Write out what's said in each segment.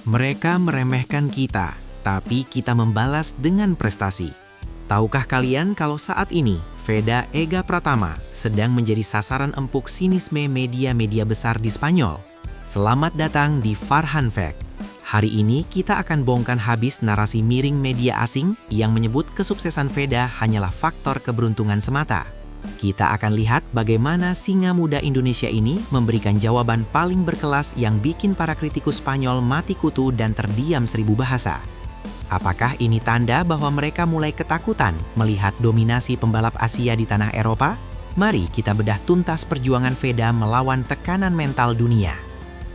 Mereka meremehkan kita, tapi kita membalas dengan prestasi. Tahukah kalian kalau saat ini, Veda Ega Pratama sedang menjadi sasaran empuk sinisme media-media besar di Spanyol? Selamat datang di Farhan Fact. Hari ini kita akan bongkar habis narasi miring media asing yang menyebut kesuksesan Veda hanyalah faktor keberuntungan semata. Kita akan lihat bagaimana singa muda Indonesia ini memberikan jawaban paling berkelas yang bikin para kritikus Spanyol mati kutu dan terdiam 1000 bahasa. Apakah ini tanda bahwa mereka mulai ketakutan melihat dominasi pembalap Asia di tanah Eropa? Mari kita bedah tuntas perjuangan Veda melawan tekanan mental dunia.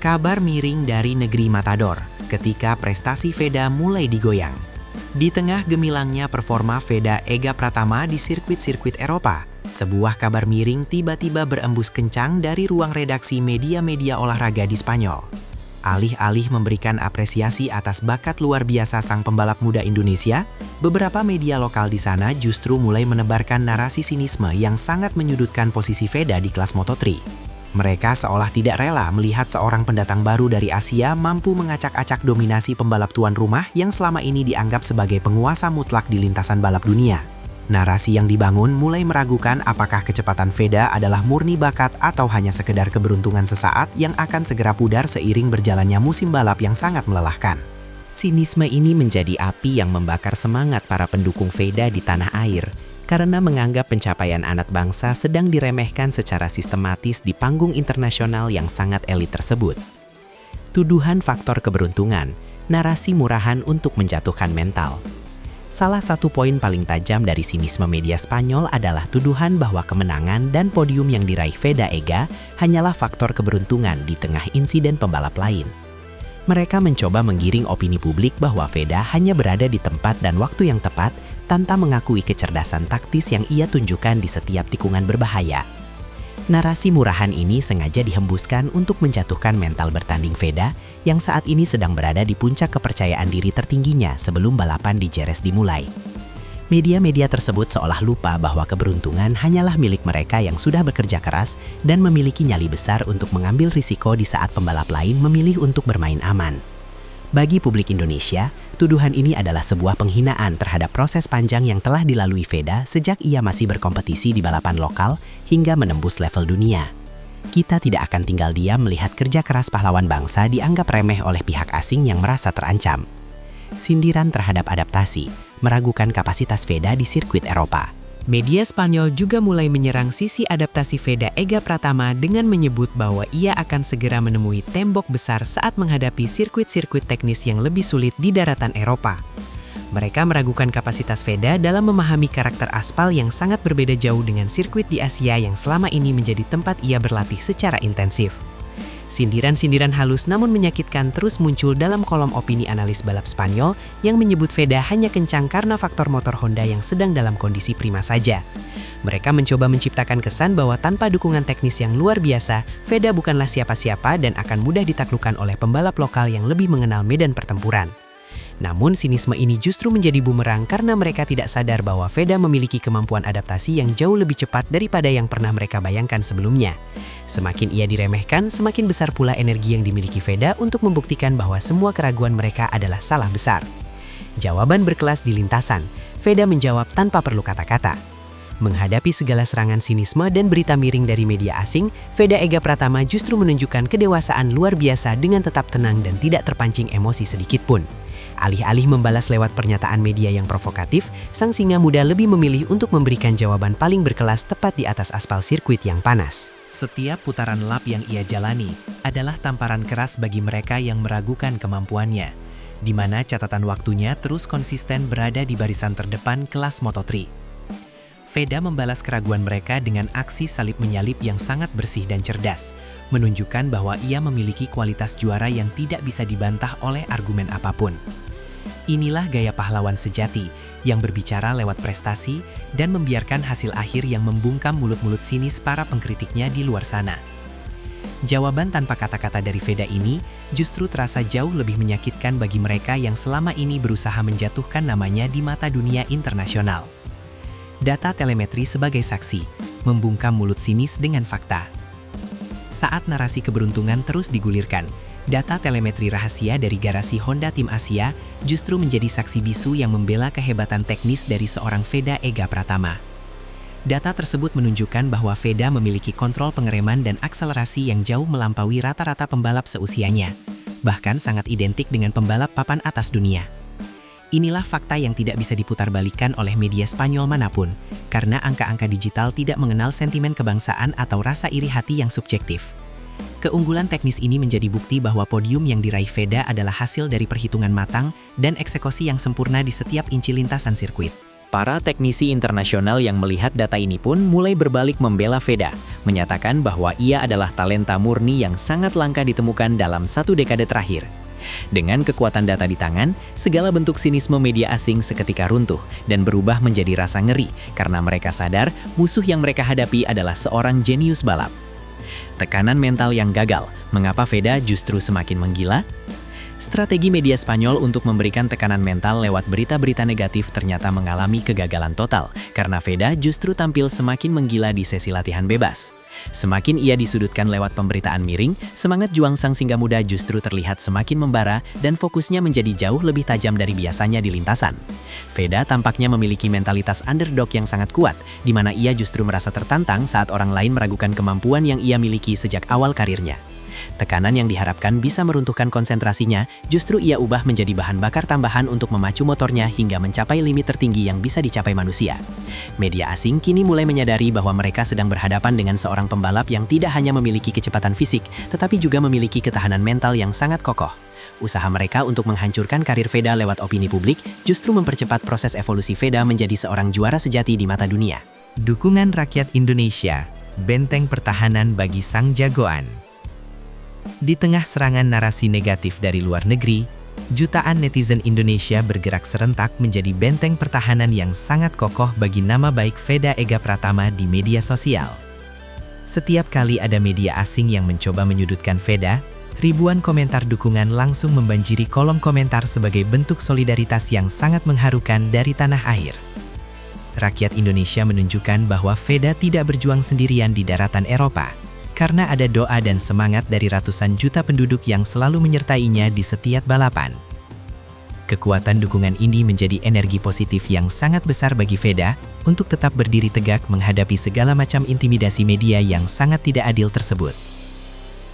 Kabar miring dari negeri Matador ketika prestasi Veda mulai digoyang. Di tengah gemilangnya performa Veda Ega Pratama di sirkuit-sirkuit Eropa, sebuah kabar miring tiba-tiba berembus kencang dari ruang redaksi media-media olahraga di Spanyol. Alih-alih memberikan apresiasi atas bakat luar biasa sang pembalap muda Indonesia, beberapa media lokal di sana justru mulai menebarkan narasi sinisme yang sangat menyudutkan posisi Veda di kelas Moto3. Mereka seolah tidak rela melihat seorang pendatang baru dari Asia mampu mengacak-acak dominasi pembalap tuan rumah yang selama ini dianggap sebagai penguasa mutlak di lintasan balap dunia. Narasi yang dibangun mulai meragukan apakah kecepatan Veda adalah murni bakat atau hanya sekedar keberuntungan sesaat yang akan segera pudar seiring berjalannya musim balap yang sangat melelahkan. Sinisme ini menjadi api yang membakar semangat para pendukung Veda di tanah air, karena menganggap pencapaian anak bangsa sedang diremehkan secara sistematis di panggung internasional yang sangat elit tersebut. Tuduhan faktor keberuntungan, narasi murahan untuk menjatuhkan mental. Salah satu poin paling tajam dari sinisme media Spanyol adalah tuduhan bahwa kemenangan dan podium yang diraih Veda Ega hanyalah faktor keberuntungan di tengah insiden pembalap lain. Mereka mencoba menggiring opini publik bahwa Veda hanya berada di tempat dan waktu yang tepat tanpa mengakui kecerdasan taktis yang ia tunjukkan di setiap tikungan berbahaya. Narasi murahan ini sengaja dihembuskan untuk menjatuhkan mental bertanding Veda yang saat ini sedang berada di puncak kepercayaan diri tertingginya sebelum balapan di Jerez dimulai. Media-media tersebut seolah lupa bahwa keberuntungan hanyalah milik mereka yang sudah bekerja keras dan memiliki nyali besar untuk mengambil risiko di saat pembalap lain memilih untuk bermain aman. Bagi publik Indonesia, tuduhan ini adalah sebuah penghinaan terhadap proses panjang yang telah dilalui Veda sejak ia masih berkompetisi di balapan lokal hingga menembus level dunia. Kita tidak akan tinggal diam melihat kerja keras pahlawan bangsa dianggap remeh oleh pihak asing yang merasa terancam. Sindiran terhadap adaptasi, meragukan kapasitas Veda di sirkuit Eropa. Media Spanyol juga mulai menyerang sisi adaptasi Veda Ega Pratama dengan menyebut bahwa ia akan segera menemui tembok besar saat menghadapi sirkuit-sirkuit teknis yang lebih sulit di daratan Eropa. Mereka meragukan kapasitas Veda dalam memahami karakter aspal yang sangat berbeda jauh dengan sirkuit di Asia yang selama ini menjadi tempat ia berlatih secara intensif. Sindiran-sindiran halus namun menyakitkan terus muncul dalam kolom opini analis balap Spanyol yang menyebut Veda hanya kencang karena faktor motor Honda yang sedang dalam kondisi prima saja. Mereka mencoba menciptakan kesan bahwa tanpa dukungan teknis yang luar biasa, Veda bukanlah siapa-siapa dan akan mudah ditaklukkan oleh pembalap lokal yang lebih mengenal medan pertempuran. Namun sinisme ini justru menjadi bumerang karena mereka tidak sadar bahwa Veda memiliki kemampuan adaptasi yang jauh lebih cepat daripada yang pernah mereka bayangkan sebelumnya. Semakin ia diremehkan, semakin besar pula energi yang dimiliki Veda untuk membuktikan bahwa semua keraguan mereka adalah salah besar. Jawaban berkelas di lintasan, Veda menjawab tanpa perlu kata-kata. Menghadapi segala serangan sinisme dan berita miring dari media asing, Veda Ega Pratama justru menunjukkan kedewasaan luar biasa dengan tetap tenang dan tidak terpancing emosi sedikitpun. Alih-alih membalas lewat pernyataan media yang provokatif, sang singa muda lebih memilih untuk memberikan jawaban paling berkelas tepat di atas aspal sirkuit yang panas. Setiap putaran lap yang ia jalani adalah tamparan keras bagi mereka yang meragukan kemampuannya, di mana catatan waktunya terus konsisten berada di barisan terdepan kelas Moto3. Veda membalas keraguan mereka dengan aksi salib menyalip yang sangat bersih dan cerdas, menunjukkan bahwa ia memiliki kualitas juara yang tidak bisa dibantah oleh argumen apapun. Inilah gaya pahlawan sejati yang berbicara lewat prestasi dan membiarkan hasil akhir yang membungkam mulut-mulut sinis para pengkritiknya di luar sana. Jawaban tanpa kata-kata dari Veda ini justru terasa jauh lebih menyakitkan bagi mereka yang selama ini berusaha menjatuhkan namanya di mata dunia internasional. Data telemetri sebagai saksi, membungkam mulut sinis dengan fakta. Saat narasi keberuntungan terus digulirkan, Data telemetri rahasia dari garasi Honda Tim Asia justru menjadi saksi bisu yang membela kehebatan teknis dari seorang Veda Ega Pratama. Data tersebut menunjukkan bahwa Veda memiliki kontrol pengereman dan akselerasi yang jauh melampaui rata-rata pembalap seusianya, bahkan sangat identik dengan pembalap papan atas dunia. Inilah fakta yang tidak bisa diputarbalikkan oleh media Spanyol manapun, karena angka-angka digital tidak mengenal sentimen kebangsaan atau rasa iri hati yang subjektif. Keunggulan teknis ini menjadi bukti bahwa podium yang diraih Veda adalah hasil dari perhitungan matang dan eksekusi yang sempurna di setiap inci lintasan sirkuit. Para teknisi internasional yang melihat data ini pun mulai berbalik membela Veda, menyatakan bahwa ia adalah talenta murni yang sangat langka ditemukan dalam 1 dekade terakhir. Dengan kekuatan data di tangan, segala bentuk sinisme media asing seketika runtuh dan berubah menjadi rasa ngeri karena mereka sadar musuh yang mereka hadapi adalah seorang jenius balap. Tekanan mental yang gagal, mengapa Veda justru semakin menggila? Strategi media Spanyol untuk memberikan tekanan mental lewat berita-berita negatif ternyata mengalami kegagalan total, karena Veda justru tampil semakin menggila di sesi latihan bebas. Semakin ia disudutkan lewat pemberitaan miring, semangat juang sang singa muda justru terlihat semakin membara dan fokusnya menjadi jauh lebih tajam dari biasanya di lintasan. Veda tampaknya memiliki mentalitas underdog yang sangat kuat, di mana ia justru merasa tertantang saat orang lain meragukan kemampuan yang ia miliki sejak awal karirnya. Tekanan yang diharapkan bisa meruntuhkan konsentrasinya, justru ia ubah menjadi bahan bakar tambahan untuk memacu motornya hingga mencapai limit tertinggi yang bisa dicapai manusia. Media asing kini mulai menyadari bahwa mereka sedang berhadapan dengan seorang pembalap yang tidak hanya memiliki kecepatan fisik, tetapi juga memiliki ketahanan mental yang sangat kokoh. Usaha mereka untuk menghancurkan karir Veda lewat opini publik justru mempercepat proses evolusi Veda menjadi seorang juara sejati di mata dunia. Dukungan rakyat Indonesia, benteng pertahanan bagi sang jagoan. Di tengah serangan narasi negatif dari luar negeri, jutaan netizen Indonesia bergerak serentak menjadi benteng pertahanan yang sangat kokoh bagi nama baik Veda Ega Pratama di media sosial. Setiap kali ada media asing yang mencoba menyudutkan Veda, ribuan komentar dukungan langsung membanjiri kolom komentar sebagai bentuk solidaritas yang sangat mengharukan dari tanah air. Rakyat Indonesia menunjukkan bahwa Veda tidak berjuang sendirian di daratan Eropa, karena ada doa dan semangat dari ratusan juta penduduk yang selalu menyertainya di setiap balapan. Kekuatan dukungan ini menjadi energi positif yang sangat besar bagi Veda untuk tetap berdiri tegak menghadapi segala macam intimidasi media yang sangat tidak adil tersebut.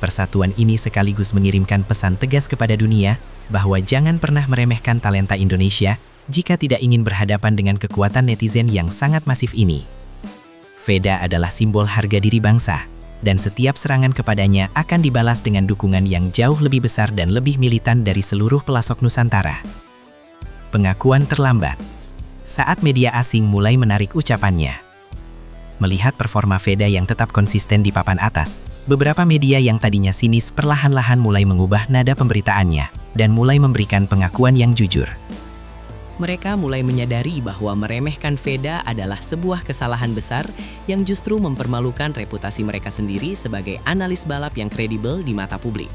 Persatuan ini sekaligus mengirimkan pesan tegas kepada dunia bahwa jangan pernah meremehkan talenta Indonesia jika tidak ingin berhadapan dengan kekuatan netizen yang sangat masif ini. Veda adalah simbol harga diri bangsa, dan setiap serangan kepadanya akan dibalas dengan dukungan yang jauh lebih besar dan lebih militan dari seluruh pelasok Nusantara. Pengakuan terlambat. Saat media asing mulai menarik ucapannya. Melihat performa Veda yang tetap konsisten di papan atas, beberapa media yang tadinya sinis perlahan-lahan mulai mengubah nada pemberitaannya dan mulai memberikan pengakuan yang jujur. Mereka mulai menyadari bahwa meremehkan Veda adalah sebuah kesalahan besar yang justru mempermalukan reputasi mereka sendiri sebagai analis balap yang kredibel di mata publik.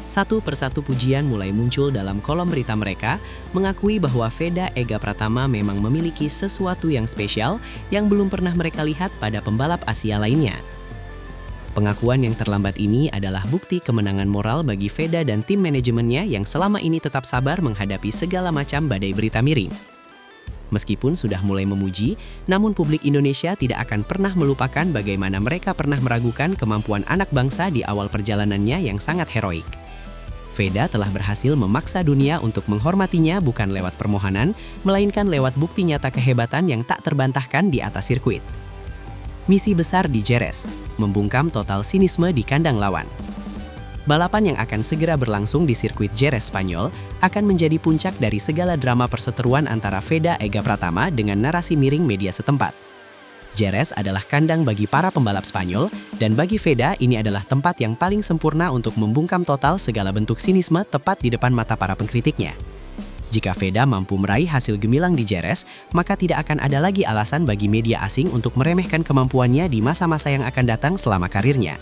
Satu persatu pujian mulai muncul dalam kolom berita mereka, mengakui bahwa Veda Ega Pratama memang memiliki sesuatu yang spesial yang belum pernah mereka lihat pada pembalap Asia lainnya. Pengakuan yang terlambat ini adalah bukti kemenangan moral bagi Veda dan tim manajemennya yang selama ini tetap sabar menghadapi segala macam badai berita miring. Meskipun sudah mulai memuji, namun publik Indonesia tidak akan pernah melupakan bagaimana mereka pernah meragukan kemampuan anak bangsa di awal perjalanannya yang sangat heroik. Veda telah berhasil memaksa dunia untuk menghormatinya bukan lewat permohonan, melainkan lewat bukti nyata kehebatan yang tak terbantahkan di atas sirkuit. Misi besar di Jerez, membungkam total sinisme di kandang lawan. Balapan yang akan segera berlangsung di sirkuit Jerez Spanyol akan menjadi puncak dari segala drama perseteruan antara Veda Ega Pratama dengan narasi miring media setempat. Jerez adalah kandang bagi para pembalap Spanyol, dan bagi Veda ini adalah tempat yang paling sempurna untuk membungkam total segala bentuk sinisme tepat di depan mata para pengkritiknya. Jika Veda mampu meraih hasil gemilang di Jerez, maka tidak akan ada lagi alasan bagi media asing untuk meremehkan kemampuannya di masa-masa yang akan datang selama karirnya.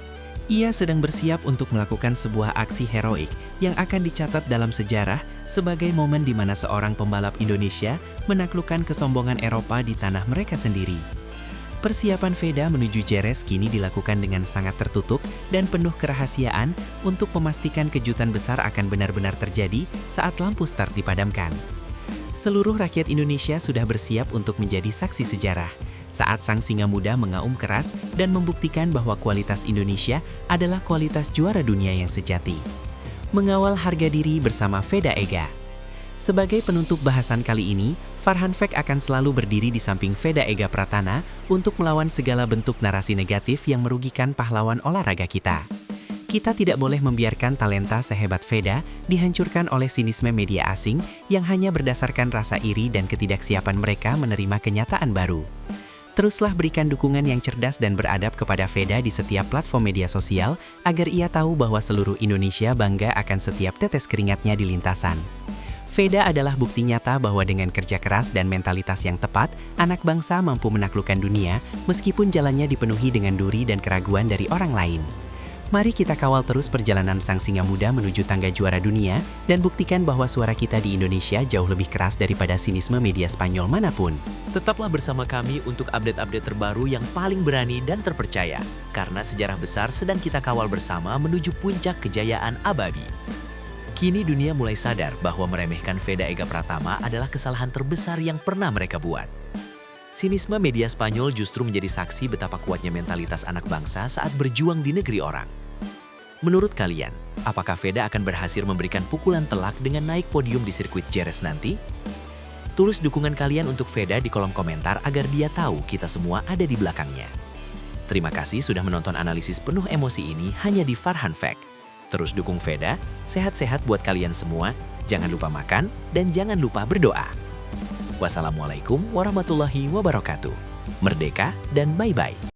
Ia sedang bersiap untuk melakukan sebuah aksi heroik yang akan dicatat dalam sejarah sebagai momen di mana seorang pembalap Indonesia menaklukkan kesombongan Eropa di tanah mereka sendiri. Persiapan Veda menuju Jerez kini dilakukan dengan sangat tertutup dan penuh kerahasiaan untuk memastikan kejutan besar akan benar-benar terjadi saat lampu start dipadamkan. Seluruh rakyat Indonesia sudah bersiap untuk menjadi saksi sejarah saat sang singa muda mengaum keras dan membuktikan bahwa kualitas Indonesia adalah kualitas juara dunia yang sejati. Mengawal harga diri bersama Veda Ega. Sebagai penutup bahasan kali ini, Farhan Fact akan selalu berdiri di samping Veda Ega Pratana untuk melawan segala bentuk narasi negatif yang merugikan pahlawan olahraga kita. Kita tidak boleh membiarkan talenta sehebat Veda dihancurkan oleh sinisme media asing yang hanya berdasarkan rasa iri dan ketidaksiapan mereka menerima kenyataan baru. Teruslah berikan dukungan yang cerdas dan beradab kepada Veda di setiap platform media sosial agar ia tahu bahwa seluruh Indonesia bangga akan setiap tetes keringatnya di lintasan. Veda adalah bukti nyata bahwa dengan kerja keras dan mentalitas yang tepat, anak bangsa mampu menaklukkan dunia meskipun jalannya dipenuhi dengan duri dan keraguan dari orang lain. Mari kita kawal terus perjalanan sang singa muda menuju tangga juara dunia dan buktikan bahwa suara kita di Indonesia jauh lebih keras daripada sinisme media Spanyol manapun. Tetaplah bersama kami untuk update-update terbaru yang paling berani dan terpercaya, karena sejarah besar sedang kita kawal bersama menuju puncak kejayaan abadi. Kini dunia mulai sadar bahwa meremehkan Veda Ega Pratama adalah kesalahan terbesar yang pernah mereka buat. Sinisme media Spanyol justru menjadi saksi betapa kuatnya mentalitas anak bangsa saat berjuang di negeri orang. Menurut kalian, apakah Veda akan berhasil memberikan pukulan telak dengan naik podium di sirkuit Jerez nanti? Tulis dukungan kalian untuk Veda di kolom komentar agar dia tahu kita semua ada di belakangnya. Terima kasih sudah menonton analisis penuh emosi ini hanya di Farhan Fact. Terus dukung Veda, sehat-sehat buat kalian semua, jangan lupa makan, dan jangan lupa berdoa. Wassalamualaikum warahmatullahi wabarakatuh. Merdeka dan bye-bye.